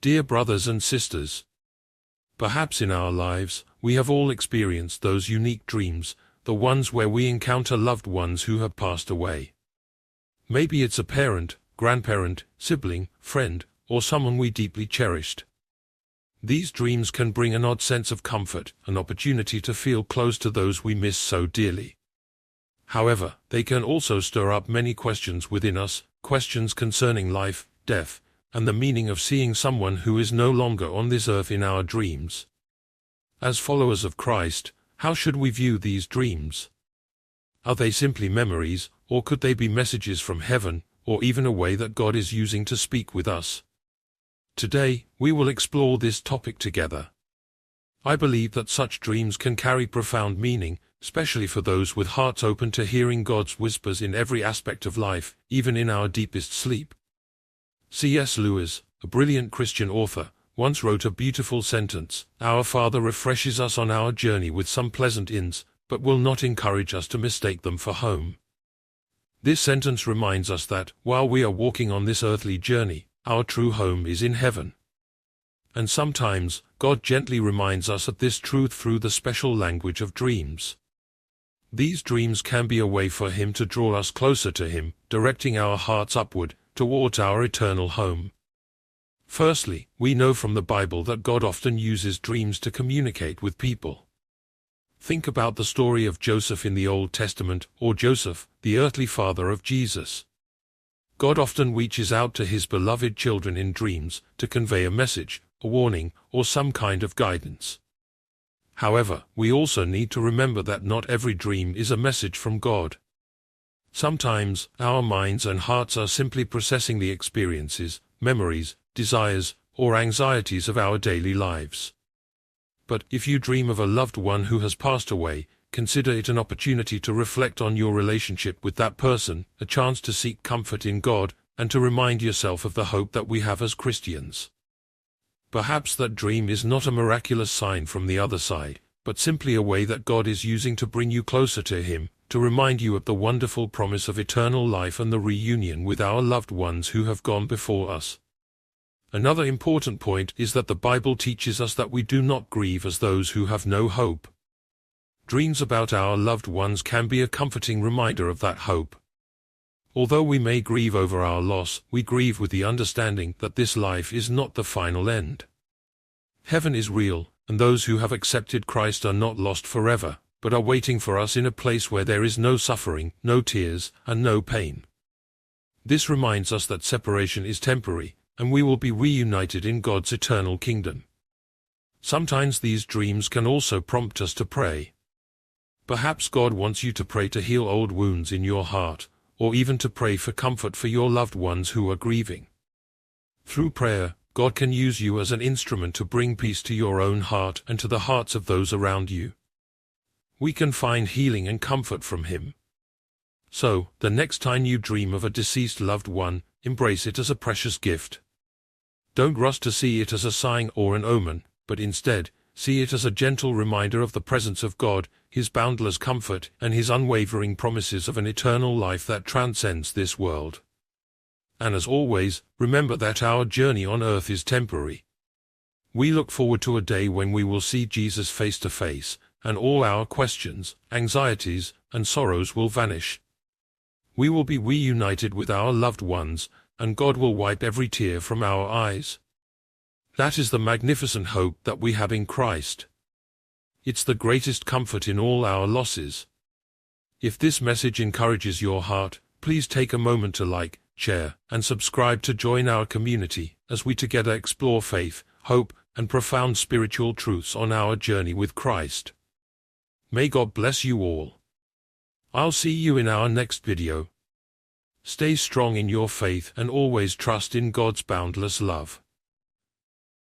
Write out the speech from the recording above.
Dear brothers and sisters, perhaps in our lives, we have all experienced those unique dreams, the ones where we encounter loved ones who have passed away. Maybe it's a parent, grandparent, sibling, friend, or someone we deeply cherished. These dreams can bring an odd sense of comfort, an opportunity to feel close to those we miss so dearly. However, they can also stir up many questions within us, questions concerning life, death, and the meaning of seeing someone who is no longer on this earth in our dreams. As followers of Christ, how should we view these dreams? Are they simply memories, or could they be messages from heaven, or even a way that God is using to speak with us? Today, we will explore this topic together. I believe that such dreams can carry profound meaning, especially for those with hearts open to hearing God's whispers in every aspect of life, even in our deepest sleep. C.S. Lewis, a brilliant Christian author, once wrote a beautiful sentence: "Our Father refreshes us on our journey with some pleasant inns, but will not encourage us to mistake them for home." This sentence reminds us that, while we are walking on this earthly journey, our true home is in heaven. And sometimes, God gently reminds us of this truth through the special language of dreams. These dreams can be a way for Him to draw us closer to Him, directing our hearts upward, towards our eternal home. Firstly, we know from the Bible that God often uses dreams to communicate with people. Think about the story of Joseph in the Old Testament, or Joseph, the earthly father of Jesus. God often reaches out to His beloved children in dreams to convey a message, a warning, or some kind of guidance. However, we also need to remember that not every dream is a message from God. Sometimes, our minds and hearts are simply processing the experiences, memories, desires, or anxieties of our daily lives. But if you dream of a loved one who has passed away, consider it an opportunity to reflect on your relationship with that person, a chance to seek comfort in God, and to remind yourself of the hope that we have as Christians. Perhaps that dream is not a miraculous sign from the other side, but simply a way that God is using to bring you closer to Him, to remind you of the wonderful promise of eternal life and the reunion with our loved ones who have gone before us. Another important point is that the Bible teaches us that we do not grieve as those who have no hope. Dreams about our loved ones can be a comforting reminder of that hope. Although we may grieve over our loss, we grieve with the understanding that this life is not the final end. Heaven is real, and those who have accepted Christ are not lost forever, but are waiting for us in a place where there is no suffering, no tears, and no pain. This reminds us that separation is temporary, and we will be reunited in God's eternal kingdom. Sometimes these dreams can also prompt us to pray. Perhaps God wants you to pray to heal old wounds in your heart, or even to pray for comfort for your loved ones who are grieving. Through prayer, God can use you as an instrument to bring peace to your own heart and to the hearts of those around you. We can find healing and comfort from Him. So, the next time you dream of a deceased loved one, embrace it as a precious gift. Don't rush to see it as a sign or an omen, but instead, see it as a gentle reminder of the presence of God, His boundless comfort, and His unwavering promises of an eternal life that transcends this world. And as always, remember that our journey on earth is temporary. We look forward to a day when we will see Jesus face to face, and all our questions, anxieties, and sorrows will vanish. We will be reunited with our loved ones, and God will wipe every tear from our eyes. That is the magnificent hope that we have in Christ. It's the greatest comfort in all our losses. If this message encourages your heart, please take a moment to like, share, and subscribe to join our community as we together explore faith, hope, and profound spiritual truths on our journey with Christ. May God bless you all. I'll see you in our next video. Stay strong in your faith and always trust in God's boundless love.